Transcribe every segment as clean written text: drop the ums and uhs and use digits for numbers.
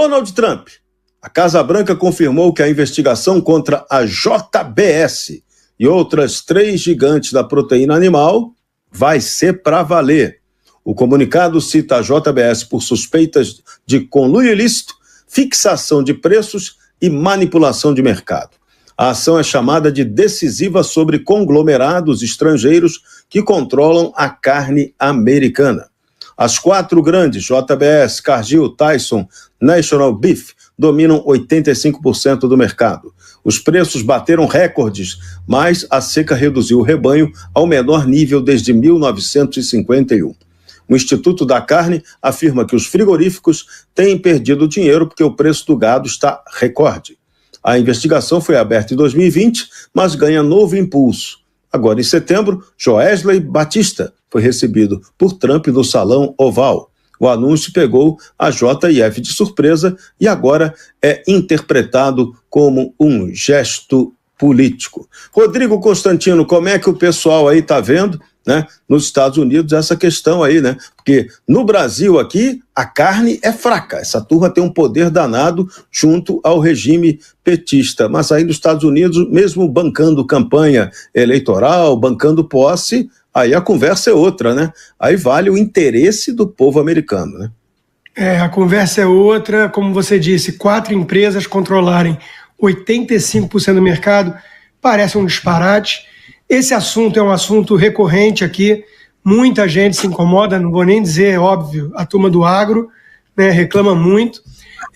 Donald Trump. A Casa Branca confirmou que a investigação contra a JBS e outras 3 gigantes da proteína animal vai ser para valer. O comunicado cita a JBS por suspeitas de conluio ilícito, fixação de preços e manipulação de mercado. A ação é chamada de decisiva sobre conglomerados estrangeiros que controlam a carne americana. As 4 grandes, JBS, Cargill, Tyson, National Beef, dominam 85% do mercado. Os preços bateram recordes, mas a seca reduziu o rebanho ao menor nível desde 1951. O Instituto da Carne afirma que os frigoríficos têm perdido dinheiro porque o preço do gado está recorde. A investigação foi aberta em 2020, mas ganha novo impulso. Agora, em setembro, Joesley Batista foi recebido por Trump no Salão Oval. O anúncio pegou a JF de surpresa e agora é interpretado como um gesto político. Rodrigo Constantino, como é que o pessoal aí está vendo, né, nos Estados Unidos essa questão aí, né? Porque no Brasil aqui a carne é fraca, essa turma tem um poder danado junto ao regime petista, mas aí nos Estados Unidos, mesmo bancando campanha eleitoral, bancando posse, aí a conversa é outra, né? Aí vale o interesse do povo americano, né? A conversa é outra, como você disse, 4 empresas controlarem 85% do mercado, parece um disparate. Esse assunto é um assunto recorrente aqui, muita gente se incomoda, não vou nem dizer, óbvio, a turma do agro, né, reclama muito.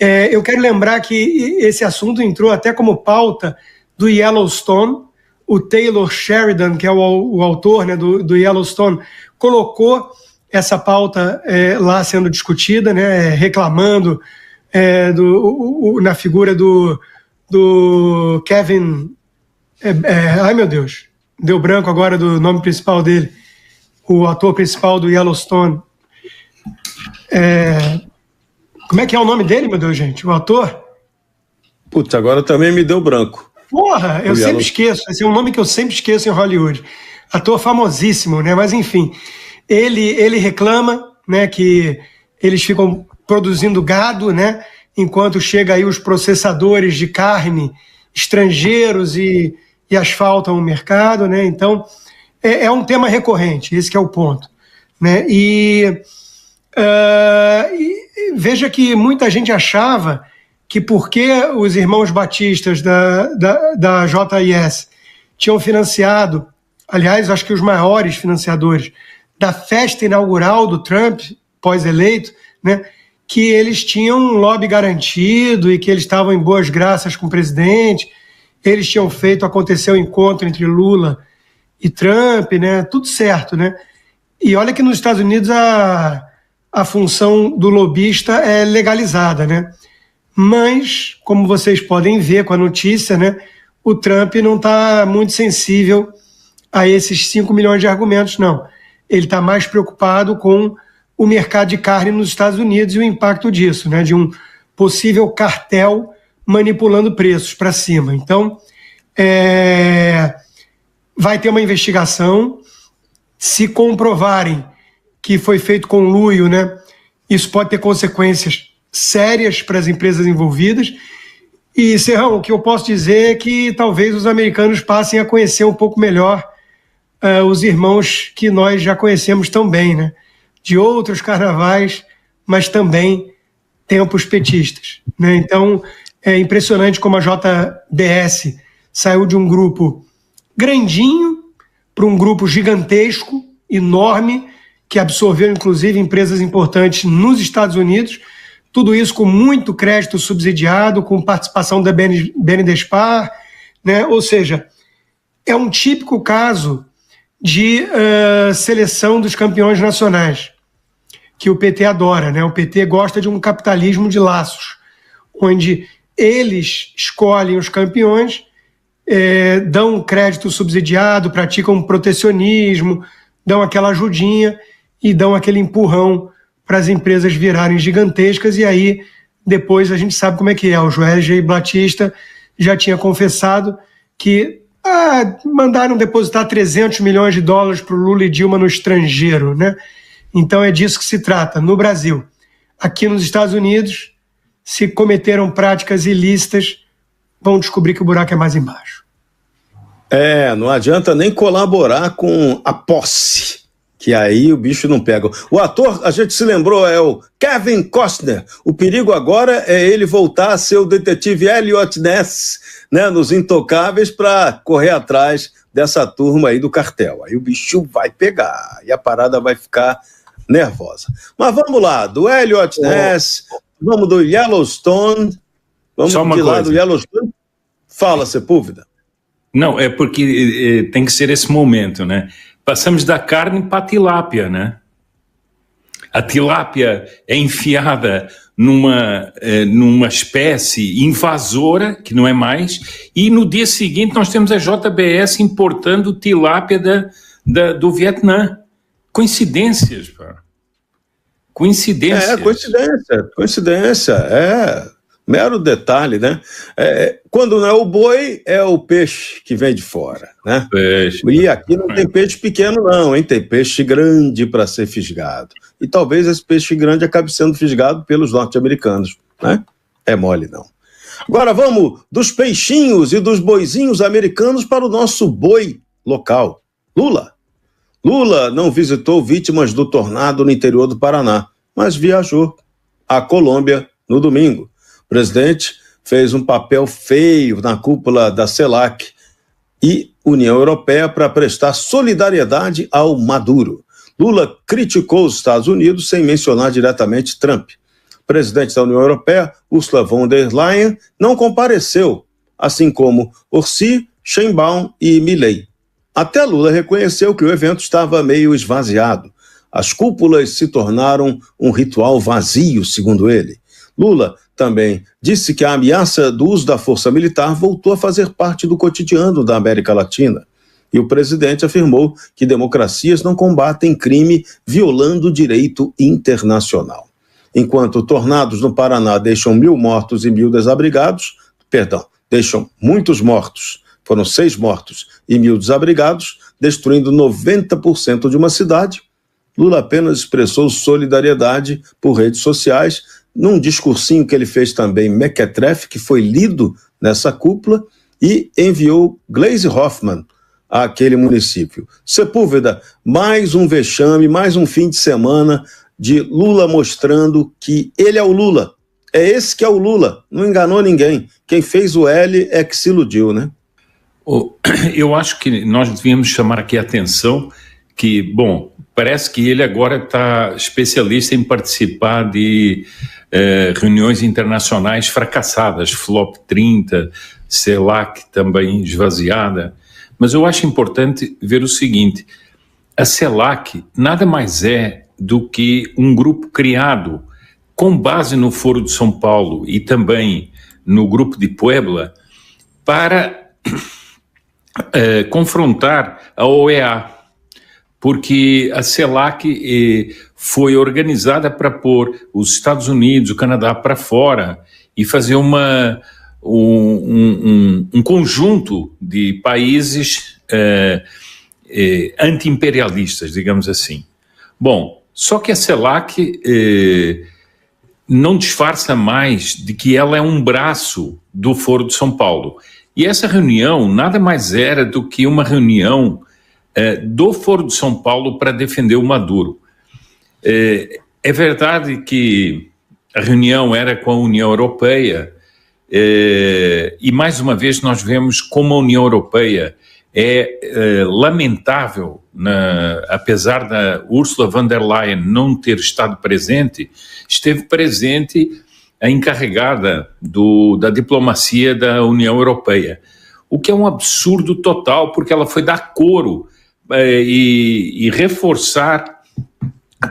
Eu quero lembrar que esse assunto entrou até como pauta do Yellowstone. O Taylor Sheridan, que é o autor, né, do Yellowstone, colocou essa pauta lá sendo discutida, né, reclamando na figura do Kevin... ai, meu Deus, deu branco agora do nome principal dele, o ator principal do Yellowstone. Como é que é o nome dele, meu Deus, gente? O ator? Putz, agora também me deu branco. Porra, eu sempre esqueço. Esse é um nome que eu sempre esqueço em Hollywood. Ator famosíssimo, né? Mas enfim, ele reclama, né, que eles ficam produzindo gado, né, enquanto chega aí os processadores de carne estrangeiros e asfaltam o mercado, né? Então é um tema recorrente, esse que é o ponto, né? E veja que muita gente achava que porque os irmãos batistas da JIS tinham financiado, aliás, acho que os maiores financiadores da festa inaugural do Trump, pós-eleito, né, que eles tinham um lobby garantido e que eles estavam em boas graças com o presidente, eles tinham feito acontecer o encontro entre Lula e Trump, né, tudo certo, né? E olha que nos Estados Unidos a função do lobista é legalizada, né? Mas, como vocês podem ver com a notícia, né, o Trump não está muito sensível a esses 5 milhões de argumentos, não. Ele está mais preocupado com o mercado de carne nos Estados Unidos e o impacto disso, né, de um possível cartel manipulando preços para cima. Então, vai ter uma investigação. Se comprovarem que foi feito conluio, né, isso pode ter consequências sérias para as empresas envolvidas. E, Serrão, o que eu posso dizer é que talvez os americanos passem a conhecer um pouco melhor os irmãos que nós já conhecemos tão bem, né? De outros carnavais, mas também tempos petistas, né? Então, é impressionante como a JBS saiu de um grupo grandinho para um grupo gigantesco, enorme, que absorveu, inclusive, empresas importantes nos Estados Unidos. Tudo isso com muito crédito subsidiado, com participação da BNDESPAR, né? Ou seja, é um típico caso de seleção dos campeões nacionais, que o PT adora, né? O PT gosta de um capitalismo de laços, onde eles escolhem os campeões, dão crédito subsidiado, praticam protecionismo, dão aquela ajudinha e dão aquele empurrão para as empresas virarem gigantescas, e aí depois a gente sabe como é que é. O Joesley Batista já tinha confessado que mandaram depositar 300 milhões de dólares para o Lula e Dilma no estrangeiro, né? Então é disso que se trata, no Brasil. Aqui nos Estados Unidos, se cometeram práticas ilícitas, vão descobrir que o buraco é mais embaixo. Não adianta nem colaborar com a posse, que aí o bicho não pega. O ator, a gente se lembrou, é o Kevin Costner. O perigo agora é ele voltar a ser o detetive Elliot Ness, né, nos Intocáveis, para correr atrás dessa turma aí do cartel. Aí o bicho vai pegar e a parada vai ficar nervosa. Mas vamos lá, do Elliot Ness, vamos do Yellowstone, vamos de lá do Yellowstone. Fala, Sepúlveda. Não, é porque tem que ser esse momento, né? Passamos da carne para a tilápia, né? A tilápia é enfiada numa espécie invasora, que não é mais, e no dia seguinte nós temos a JBS importando tilápia do Vietnã. Coincidências, pá. Coincidência, mero detalhe, né? Quando não é o boi, é o peixe que vem de fora, né? E aqui não tem peixe pequeno não, hein? Tem peixe grande para ser fisgado. E talvez esse peixe grande acabe sendo fisgado pelos norte-americanos, né? É mole não. Agora vamos dos peixinhos e dos boizinhos americanos para o nosso boi local, Lula. Lula não visitou vítimas do tornado no interior do Paraná, mas viajou à Colômbia no domingo. O presidente fez um papel feio na cúpula da CELAC e União Europeia para prestar solidariedade ao Maduro. Lula criticou os Estados Unidos sem mencionar diretamente Trump. O presidente da União Europeia, Ursula von der Leyen, não compareceu, assim como Ursi, Sheinbaum e Milei. Até Lula reconheceu que o evento estava meio esvaziado. As cúpulas se tornaram um ritual vazio, segundo ele. Lula também disse que a ameaça do uso da força militar voltou a fazer parte do cotidiano da América Latina. E o presidente afirmou que democracias não combatem crime violando o direito internacional. Enquanto tornados no Paraná deixam 1.000 mortos e 1.000 desabrigados, deixam muitos mortos, foram 6 mortos e 1.000 desabrigados, destruindo 90% de uma cidade, Lula apenas expressou solidariedade por redes sociais, num discursinho que ele fez também mequetrefe, que foi lido nessa cúpula, e enviou Gleisi Hoffmann àquele município. Sepúlveda, mais um vexame, mais um fim de semana de Lula mostrando que ele é o Lula. É esse que é o Lula, não enganou ninguém. Quem fez o L é que se iludiu, né? Eu acho que nós devíamos chamar aqui a atenção que, bom, parece que ele agora está especialista em participar de reuniões internacionais fracassadas, Flop 30, CELAC também esvaziada, mas eu acho importante ver o seguinte, a CELAC nada mais é do que um grupo criado com base no Foro de São Paulo e também no Grupo de Puebla para confrontar a OEA, porque a CELAC foi organizada para pôr os Estados Unidos, o Canadá para fora e fazer um conjunto de países anti-imperialistas, digamos assim. Bom, só que a CELAC não disfarça mais de que ela é um braço do Foro de São Paulo. E essa reunião nada mais era do que uma reunião do Foro de São Paulo para defender o Maduro. É verdade que a reunião era com a União Europeia e mais uma vez nós vemos como a União Europeia é lamentável, apesar da Ursula von der Leyen não ter estado presente, esteve presente a encarregada da diplomacia da União Europeia, o que é um absurdo total, porque ela foi dar coro e reforçar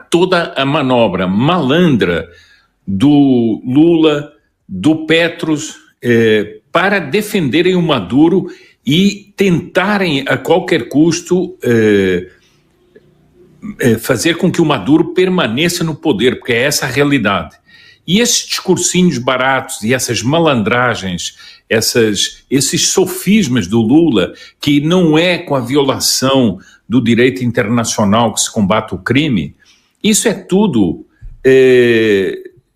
toda a manobra malandra do Lula, do Petros, para defenderem o Maduro e tentarem a qualquer custo fazer com que o Maduro permaneça no poder, porque é essa a realidade. E esses discursinhos baratos e essas malandragens, esses sofismas do Lula, que não é com a violação do direito internacional que se combate o crime, isso é tudo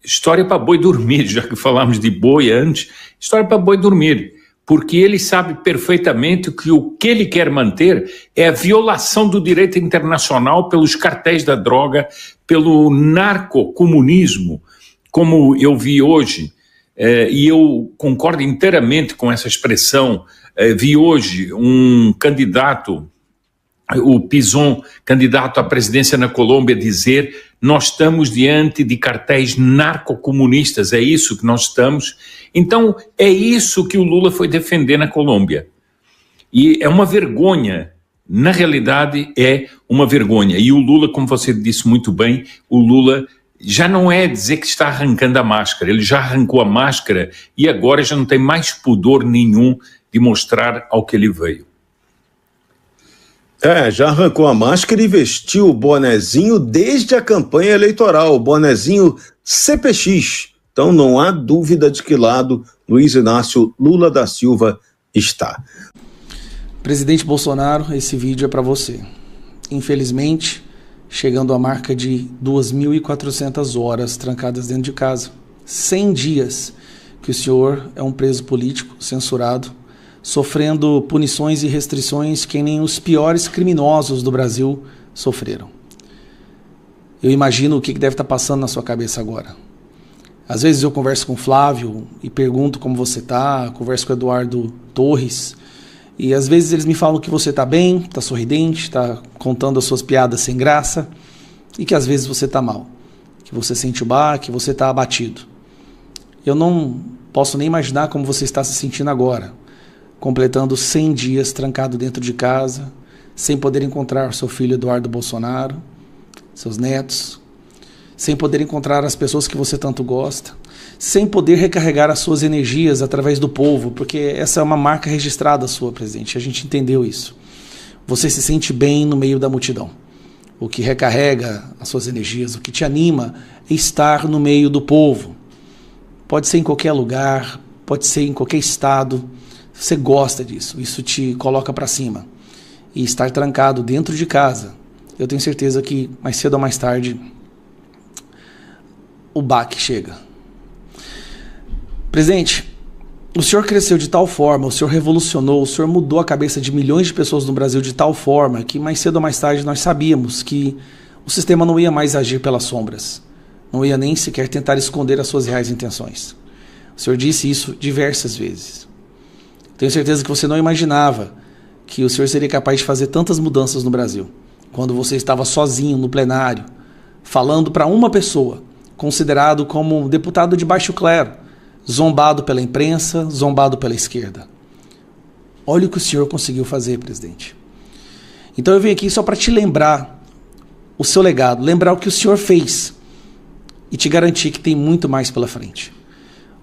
história para boi dormir, já que falamos de boi antes, história para boi dormir, porque ele sabe perfeitamente que o que ele quer manter é a violação do direito internacional pelos cartéis da droga, pelo narcocomunismo, como eu vi hoje, e eu concordo inteiramente com essa expressão. Vi hoje um candidato, o Pizon, candidato à presidência na Colômbia, dizer: nós estamos diante de cartéis narcocomunistas, é isso que nós estamos. Então, é isso que o Lula foi defender na Colômbia. E é uma vergonha, na realidade é uma vergonha. E o Lula, como você disse muito bem, o Lula já não é dizer que está arrancando a máscara, ele já arrancou a máscara e agora já não tem mais pudor nenhum de mostrar ao que ele veio. Já arrancou a máscara e vestiu o bonezinho desde a campanha eleitoral, o bonezinho CPX. Então não há dúvida de que lado Luiz Inácio Lula da Silva está. Presidente Bolsonaro, esse vídeo é para você. Infelizmente, chegando à marca de 2.400 horas trancadas dentro de casa. 100 dias que o senhor é um preso político, censurado, sofrendo punições e restrições que nem os piores criminosos do Brasil sofreram. Eu imagino o que deve estar passando na sua cabeça agora. Às vezes eu converso com o Flávio e pergunto como você está, converso com o Eduardo Torres, e às vezes eles me falam que você está bem, está sorridente, está contando as suas piadas sem graça, e que às vezes você está mal, que você sente o baque, que você está abatido. Eu não posso nem imaginar como você está se sentindo agora, completando 100 dias trancado dentro de casa, sem poder encontrar seu filho Eduardo Bolsonaro, seus netos, sem poder encontrar as pessoas que você tanto gosta, sem poder recarregar as suas energias através do povo, porque essa é uma marca registrada sua, presidente, a gente entendeu isso. Você se sente bem no meio da multidão. O que recarrega as suas energias, o que te anima é estar no meio do povo. Pode ser em qualquer lugar, pode ser em qualquer estado. Você gosta disso, isso te coloca para cima. E estar trancado dentro de casa, eu tenho certeza que mais cedo ou mais tarde o baque chega. Presidente, o senhor cresceu de tal forma, o senhor revolucionou, o senhor mudou a cabeça de milhões de pessoas no Brasil de tal forma que mais cedo ou mais tarde nós sabíamos que o sistema não ia mais agir pelas sombras, não ia nem sequer tentar esconder as suas reais intenções. O senhor disse isso diversas vezes. Tenho certeza que você não imaginava que o senhor seria capaz de fazer tantas mudanças no Brasil, quando você estava sozinho no plenário, falando para uma pessoa, considerado como um deputado de baixo clero, zombado pela imprensa, zombado pela esquerda. Olha o que o senhor conseguiu fazer, presidente. Então eu vim aqui só para te lembrar o seu legado, lembrar o que o senhor fez e te garantir que tem muito mais pela frente.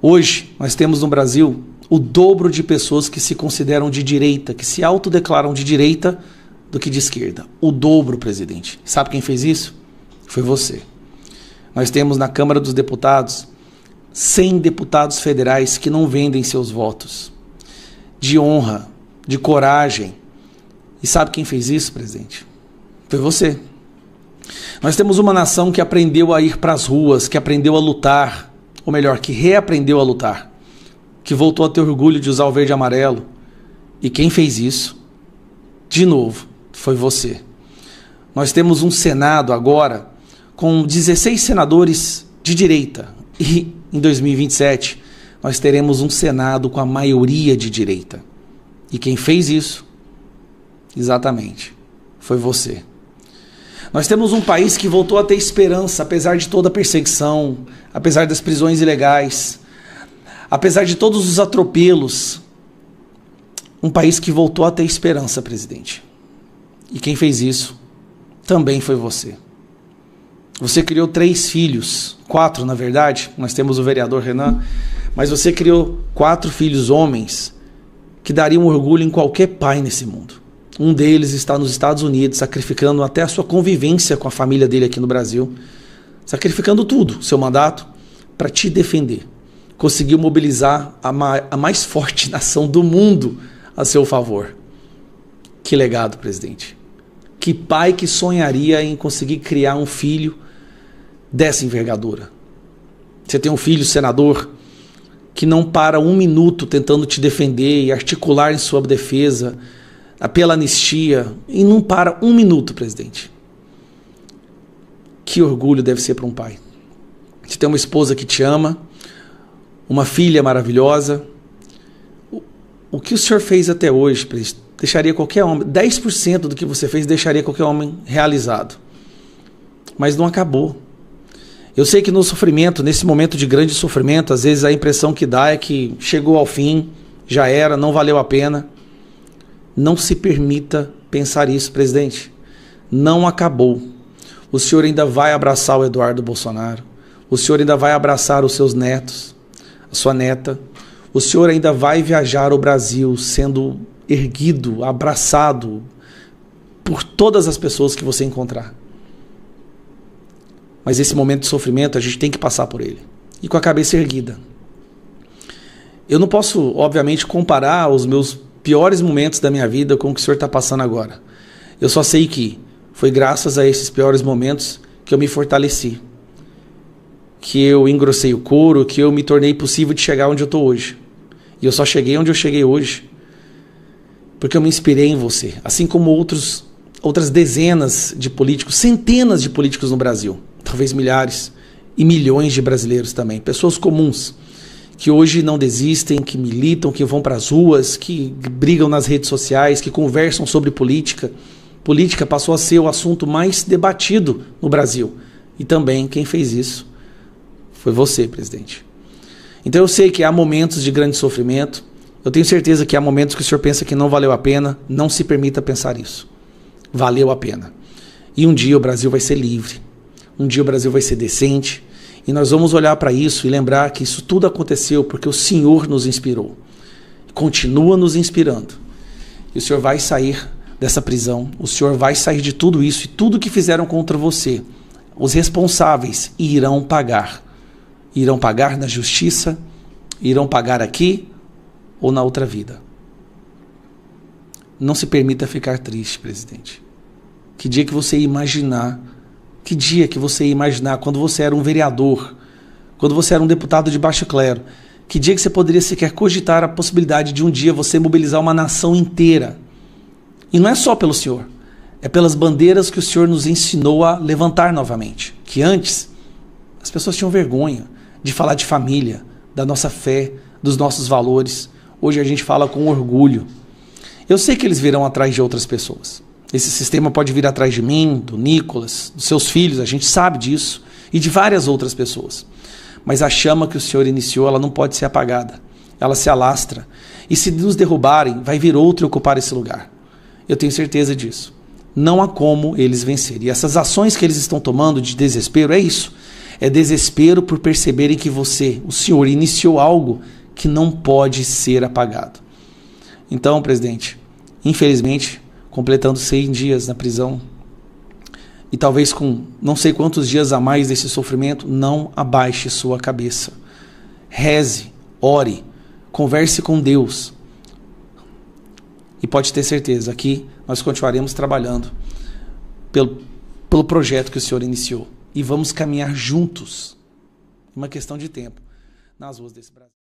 Hoje, nós temos no Brasil o dobro de pessoas que se consideram de direita, que se autodeclaram de direita do que de esquerda. O dobro, presidente. Sabe quem fez isso? Foi você. Nós temos na Câmara dos Deputados 100 deputados federais que não vendem seus votos. De honra, de coragem. E sabe quem fez isso, presidente? Foi você. Nós temos uma nação que aprendeu a ir para as ruas, que aprendeu a lutar, ou melhor, que reaprendeu a lutar, que voltou a ter orgulho de usar o verde e amarelo. E quem fez isso, de novo, foi você. Nós temos um Senado agora com 16 senadores de direita. E em 2027 nós teremos um Senado com a maioria de direita. E quem fez isso, exatamente, foi você. Nós temos um país que voltou a ter esperança, apesar de toda a perseguição, apesar das prisões ilegais, apesar de todos os atropelos. Um país que voltou a ter esperança, presidente. E quem fez isso também foi você. Você criou 3 filhos, 4 na verdade, nós temos o vereador Renan, mas você criou 4 filhos homens que dariam orgulho em qualquer pai nesse mundo. Um deles está nos Estados Unidos, sacrificando até a sua convivência com a família dele aqui no Brasil, sacrificando tudo, seu mandato, para te defender. Conseguiu mobilizar a mais forte nação do mundo a seu favor. Que legado, presidente. Que pai que sonharia em conseguir criar um filho dessa envergadura? Você tem um filho senador que não para um minuto tentando te defender e articular em sua defesa pela anistia, e não para um minuto, presidente. Que orgulho deve ser para um pai. Você tem uma esposa que te ama, uma filha maravilhosa. O que o senhor fez até hoje, presidente, deixaria qualquer homem, 10% do que você fez deixaria qualquer homem realizado. Mas não acabou. Eu sei que no sofrimento, nesse momento de grande sofrimento, às vezes a impressão que dá é que chegou ao fim, já era, não valeu a pena. Não se permita pensar isso, presidente. Não acabou. O senhor ainda vai abraçar o Eduardo Bolsonaro. O senhor ainda vai abraçar os seus netos, a sua neta. O senhor ainda vai viajar o Brasil sendo erguido, abraçado por todas as pessoas que você encontrar. Mas esse momento de sofrimento a gente tem que passar por ele. E com a cabeça erguida. Eu não posso, obviamente, comparar os meus piores momentos da minha vida com o que o senhor está passando agora. Eu só sei que foi graças a esses piores momentos que eu me fortaleci. Que eu engrossei o couro, que eu me tornei possível de chegar onde eu estou hoje. E eu só cheguei onde eu cheguei hoje porque eu me inspirei em você. Assim como outras dezenas de políticos, centenas de políticos no Brasil. Talvez milhares e milhões de brasileiros também. Pessoas comuns que hoje não desistem, que militam, que vão para as ruas, que brigam nas redes sociais, que conversam sobre política. Política passou a ser o assunto mais debatido no Brasil. E também quem fez isso foi você, presidente. Então eu sei que há momentos de grande sofrimento. Eu tenho certeza que há momentos que o senhor pensa que não valeu a pena. Não se permita pensar isso. Valeu a pena. E um dia o Brasil vai ser livre. Um dia o Brasil vai ser decente. E nós vamos olhar para isso e lembrar que isso tudo aconteceu porque o Senhor nos inspirou. Continua nos inspirando. E o Senhor vai sair dessa prisão. O Senhor vai sair de tudo isso. E tudo que fizeram contra você, os responsáveis irão pagar. Irão pagar na justiça, irão pagar aqui ou na outra vida. Não se permita ficar triste, presidente. Que dia que você ia imaginar, quando você era um vereador, quando você era um deputado de baixo clero, que dia que você poderia sequer cogitar a possibilidade de um dia você mobilizar uma nação inteira? E não é só pelo senhor, é pelas bandeiras que o senhor nos ensinou a levantar novamente. Que antes as pessoas tinham vergonha de falar de família, da nossa fé, dos nossos valores. Hoje a gente fala com orgulho. Eu sei que eles virão atrás de outras pessoas. Esse sistema pode vir atrás de mim, do Nicolas, dos seus filhos, a gente sabe disso, e de várias outras pessoas. Mas a chama que o Senhor iniciou, ela não pode ser apagada. Ela se alastra. E se nos derrubarem, vai vir outro ocupar esse lugar. Eu tenho certeza disso. Não há como eles vencerem. E essas ações que eles estão tomando de desespero, é isso. É desespero por perceberem que você, o Senhor, iniciou algo que não pode ser apagado. Então, presidente, infelizmente, completando 100 dias na prisão, e talvez com não sei quantos dias a mais desse sofrimento, não abaixe sua cabeça. Reze, ore, converse com Deus. E pode ter certeza, aqui nós continuaremos trabalhando pelo projeto que o Senhor iniciou. E vamos caminhar juntos, uma questão de tempo, nas ruas desse Brasil.